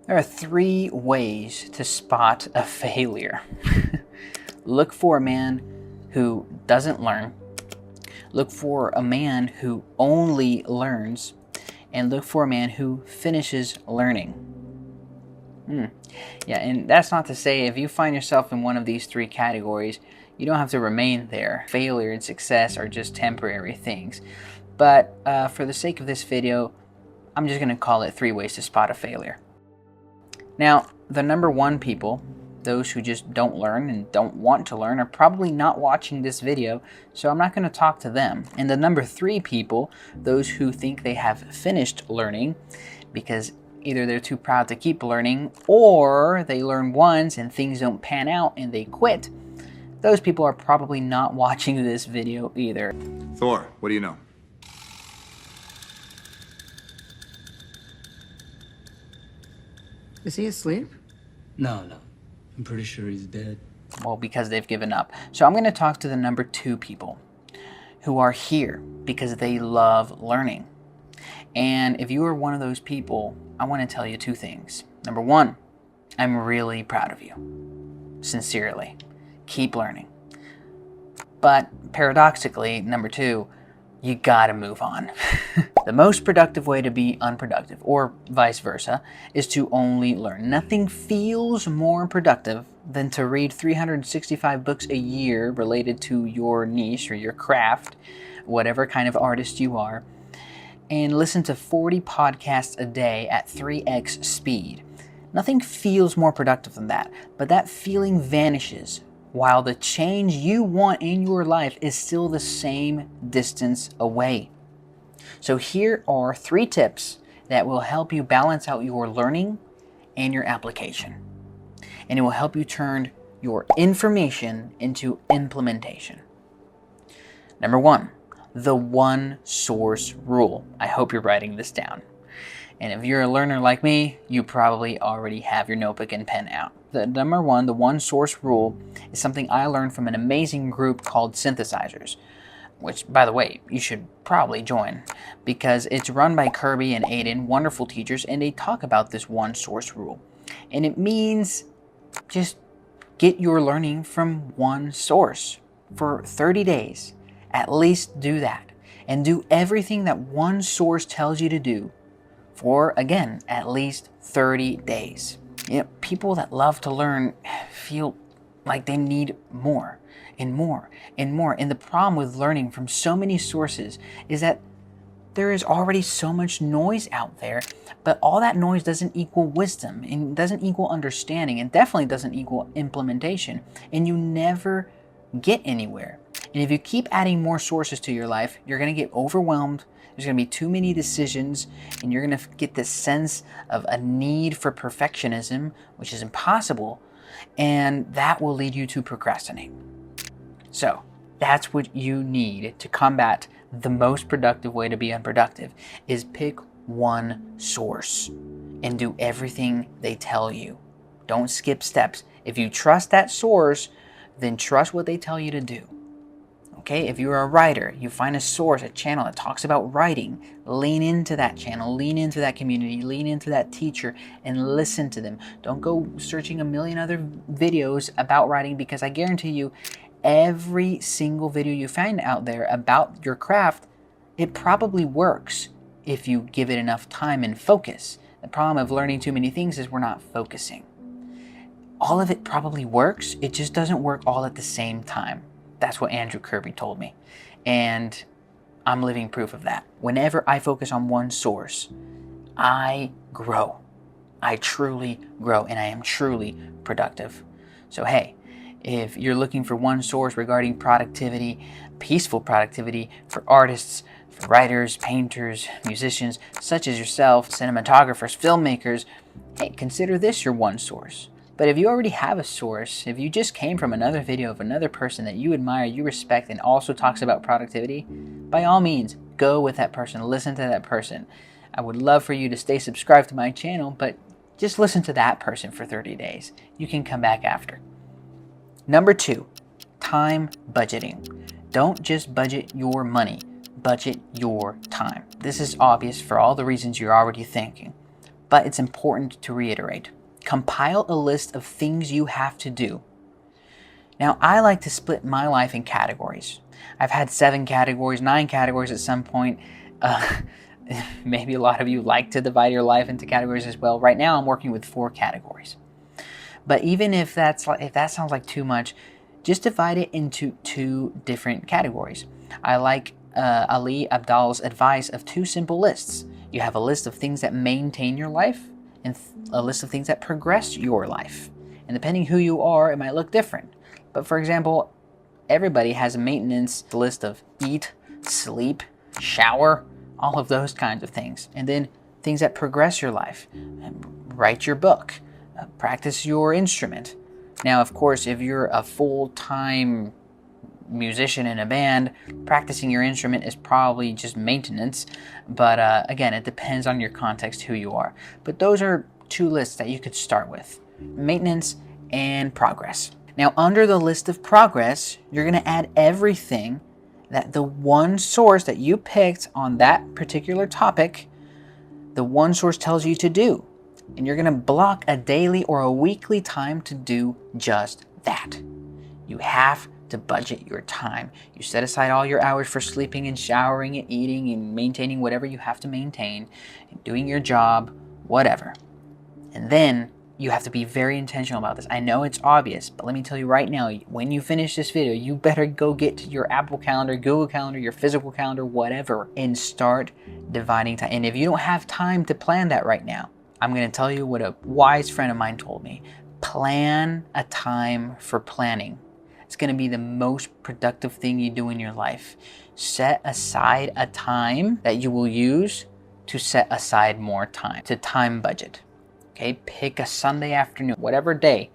There are 3 ways to spot a failure. Look for a man who doesn't learn. Look for a man who only learns. And look for a man who finishes learning. Yeah, and that's not to say if you find yourself in one of these 3 categories, you don't have to remain there. Failure and success are just temporary things. But for the sake of this video, I'm just going to call it 3 ways to spot a failure. Now, the number 1 people, those who just don't learn and don't want to learn, are probably not watching this video, so I'm not going to talk to them. And the number 3 people, those who think they have finished learning, because either they're too proud to keep learning, or they learn once and things don't pan out and they quit, those people are probably not watching this video either. Thor, what do you know? Is he asleep? No. I'm pretty sure he's dead. Well, because they've given up. So I'm going to talk to the number 2 people who are here because they love learning. And if you are one of those people, I want to tell you 2 things. Number 1, I'm really proud of you. Sincerely. Keep learning. But paradoxically, number 2, you gotta move on. The most productive way to be unproductive, or vice versa, is to only learn. Nothing feels more productive than to read 365 books a year related to your niche or your craft, whatever kind of artist you are, and listen to 40 podcasts a day at 3x speed. Nothing feels more productive than that, but that feeling vanishes while the change you want in your life is still the same distance away. So here are 3 tips that will help you balance out your learning and your application. And it will help you turn your information into implementation. Number 1, the one source rule. I hope you're writing this down. And if you're a learner like me, you probably already have your notebook and pen out. The number 1, the one source rule, is something I learned from an amazing group called Synthesizers, which, by the way, you should probably join because it's run by Kirby and Aiden, wonderful teachers, and they talk about this one source rule. And it means just get your learning from one source for 30 days. At least do that. And do everything that one source tells you to do for, again, at least 30 days. You know, people that love to learn feel like they need more and more and more. And the problem with learning from so many sources is that there is already so much noise out there, but all that noise doesn't equal wisdom and doesn't equal understanding and definitely doesn't equal implementation. And you never get anywhere. And if you keep adding more sources to your life, you're going to get overwhelmed. There's going to be too many decisions, and you're going to get this sense of a need for perfectionism, which is impossible, and that will lead you to procrastinate. So that's what you need to combat the most productive way to be unproductive, is pick one source and do everything they tell you. Don't skip steps. If you trust that source, then trust what they tell you to do. Okay, if you're a writer, you find a source, a channel that talks about writing, lean into that channel, lean into that community, lean into that teacher, and listen to them. Don't go searching a million other videos about writing, because I guarantee you, every single video you find out there about your craft, it probably works if you give it enough time and focus. The problem of learning too many things is we're not focusing. All of it probably works, it just doesn't work all at the same time. That's what Andrew Kirby told me. And I'm living proof of that. Whenever I focus on one source, I grow. I truly grow, and I am truly productive. So hey, if you're looking for one source regarding productivity, peaceful productivity for artists, for writers, painters, musicians, such as yourself, cinematographers, filmmakers, hey, consider this your one source. But if you already have a source, if you just came from another video of another person that you admire, you respect, and also talks about productivity, by all means, go with that person, listen to that person. I would love for you to stay subscribed to my channel, but just listen to that person for 30 days. You can come back after. Number 2, time budgeting. Don't just budget your money, budget your time. This is obvious for all the reasons you're already thinking. but it's important to reiterate. Compile a list of things you have to do. Now, I like to split my life in categories. I've had 7 categories, 9 categories at some point. Maybe a lot of you like to divide your life into categories as well. Right now, I'm working with 4 categories. But even if that sounds like too much, just divide it into 2 different categories. I like Ali Abdaal's advice of 2 simple lists. You have a list of things that maintain your life and a list of things that progress your life. And depending who you are, it might look different. But for example, everybody has a maintenance list of eat, sleep, shower, all of those kinds of things. And then things that progress your life. Write your book. Practice your instrument. Now, of course, if you're a full-time musician in a band, practicing your instrument is probably just maintenance. But again, it depends on your context, who you are. But those are 2 lists that you could start with. Maintenance and progress. Now, under the list of progress, you're going to add everything that the one source that you picked on that particular topic, the one source tells you to do. And you're going to block a daily or a weekly time to do just that. You have to budget your time. You set aside all your hours for sleeping and showering and eating and maintaining whatever you have to maintain, and doing your job, whatever. And then you have to be very intentional about this. I know it's obvious, but let me tell you right now, when you finish this video, you better go get your Apple Calendar, Google Calendar, your physical calendar, whatever, and start dividing time. And if you don't have time to plan that right now, I'm going to tell you what a wise friend of mine told me. Plan a time for planning. It's going to be the most productive thing you do in your life. Set aside a time that you will use to set aside more time, to time budget. Okay, pick a Sunday afternoon, whatever day,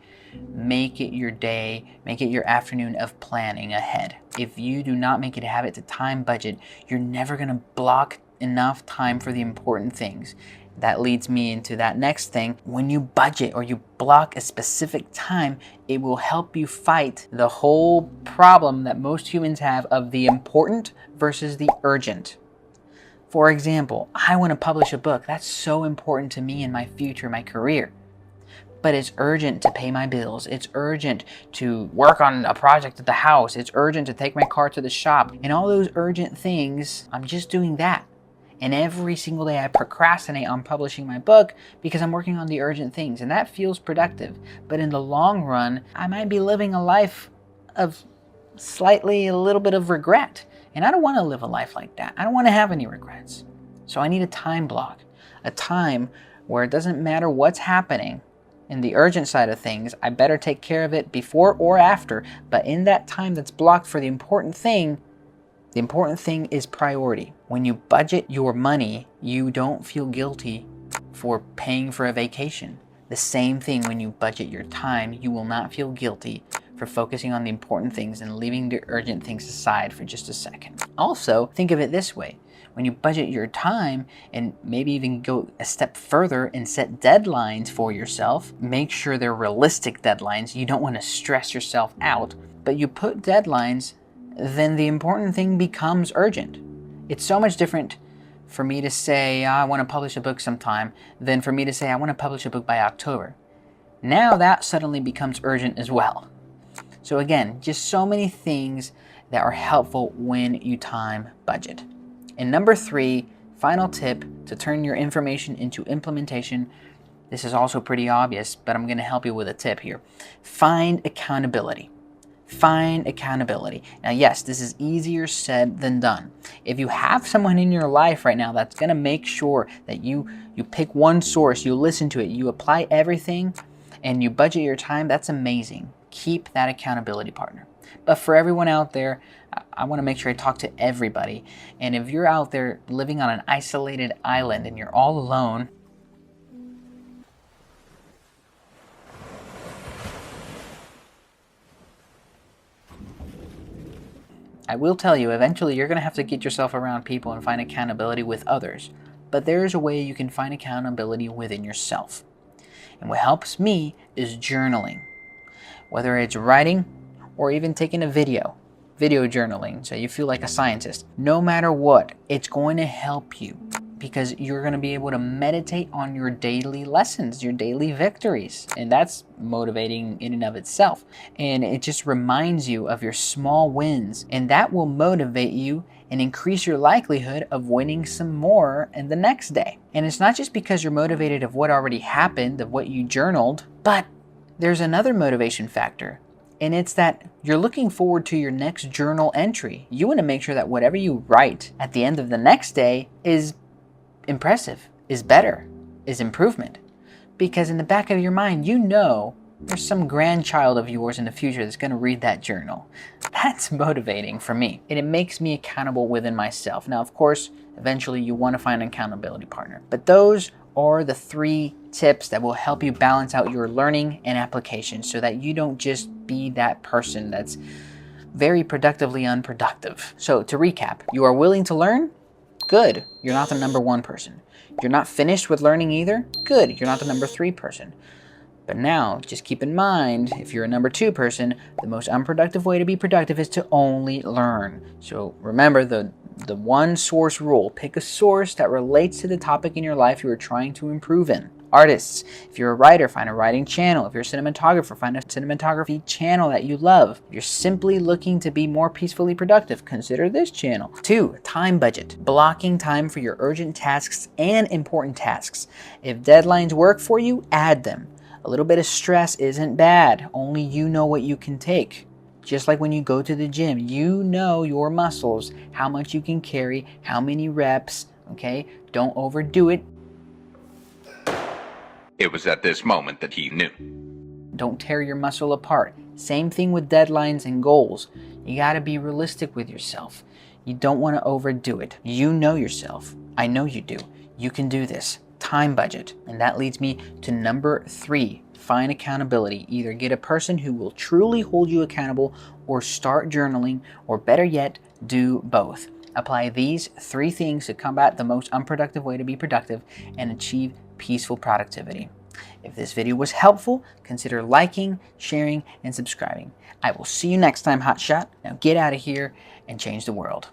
make it your day, make it your afternoon of planning ahead. If you do not make it a habit to time budget, you're never going to block enough time for the important things. That leads me into that next thing. When you budget or you block a specific time, it will help you fight the whole problem that most humans have of the important versus the urgent. For example, I want to publish a book. That's so important to me in my future, my career. But it's urgent to pay my bills. It's urgent to work on a project at the house. It's urgent to take my car to the shop. And all those urgent things, I'm just doing that. And every single day I procrastinate on publishing my book because I'm working on the urgent things. And that feels productive. But in the long run, I might be living a life of slightly a little bit of regret. And I don't want to live a life like that. I don't want to have any regrets. So I need a time block, a time where it doesn't matter what's happening in the urgent side of things. I better take care of it before or after. But in that time that's blocked for the important thing is priority. When you budget your money, you don't feel guilty for paying for a vacation. The same thing when you budget your time, you will not feel guilty for focusing on the important things and leaving the urgent things aside for just a second. Also, think of it this way. When you budget your time and maybe even go a step further and set deadlines for yourself, make sure they're realistic deadlines. You don't want to stress yourself out, but you put deadlines, then the important thing becomes urgent. It's so much different for me to say, I want to publish a book sometime, than for me to say, I want to publish a book by October. Now that suddenly becomes urgent as well. So again, just so many things that are helpful when you time budget. And number 3, final tip to turn your information into implementation. This is also pretty obvious, but I'm going to help you with a tip here. Find accountability. Find accountability. Now, yes, this is easier said than done. If you have someone in your life right now that's going to make sure that you pick one source, you listen to it, you apply everything, and you budget your time, that's amazing. Keep that accountability partner. But for everyone out there, I want to make sure I talk to everybody. And if you're out there living on an isolated island and you're all alone, I will tell you, eventually you're going to have to get yourself around people and find accountability with others. But there is a way you can find accountability within yourself. And what helps me is journaling. Whether it's writing or even taking a video journaling, so you feel like a scientist. No matter what, it's going to help you because you're going to be able to meditate on your daily lessons, your daily victories. And that's motivating in and of itself. And it just reminds you of your small wins, and that will motivate you and increase your likelihood of winning some more in the next day. And it's not just because you're motivated of what already happened, of what you journaled, but there's another motivation factor. And it's that you're looking forward to your next journal entry. You want to make sure that whatever you write at the end of the next day is impressive, is better, is improvement. Because in the back of your mind, you know there's some grandchild of yours in the future that's going to read that journal. That's motivating for me. And it makes me accountable within myself. Now, of course, eventually you want to find an accountability partner. But those are the 3 tips that will help you balance out your learning and application so that you don't just be that person that's very productively unproductive. So to recap, you are willing to learn? Good. You're not the number 1 person. You're not finished with learning either? Good. You're not the number 3 person. But now, just keep in mind, if you're a number 2 person, the most unproductive way to be productive is to only learn. So remember the one source rule. Pick a source that relates to the topic in your life you are trying to improve in. Artists, if you're a writer, find a writing channel. If you're a cinematographer, find a cinematography channel that you love. If you're simply looking to be more peacefully productive, consider this channel. 2, time budget. Blocking time for your urgent tasks and important tasks. If deadlines work for you, add them. A little bit of stress isn't bad. Only you know what you can take. Just like when you go to the gym, you know your muscles, how much you can carry, how many reps, okay? Don't overdo it. It was at this moment that he knew. Don't tear your muscle apart. Same thing with deadlines and goals. You gotta be realistic with yourself. You don't wanna overdo it. You know yourself. I know you do. You can do this. Time budget. And that leads me to number 3. Find accountability. Either get a person who will truly hold you accountable or start journaling, or better yet, do both. Apply these 3 things to combat the most unproductive way to be productive and achieve peaceful productivity. If this video was helpful, consider liking, sharing, and subscribing. I will see you next time, Hotshot. Now get out of here and change the world.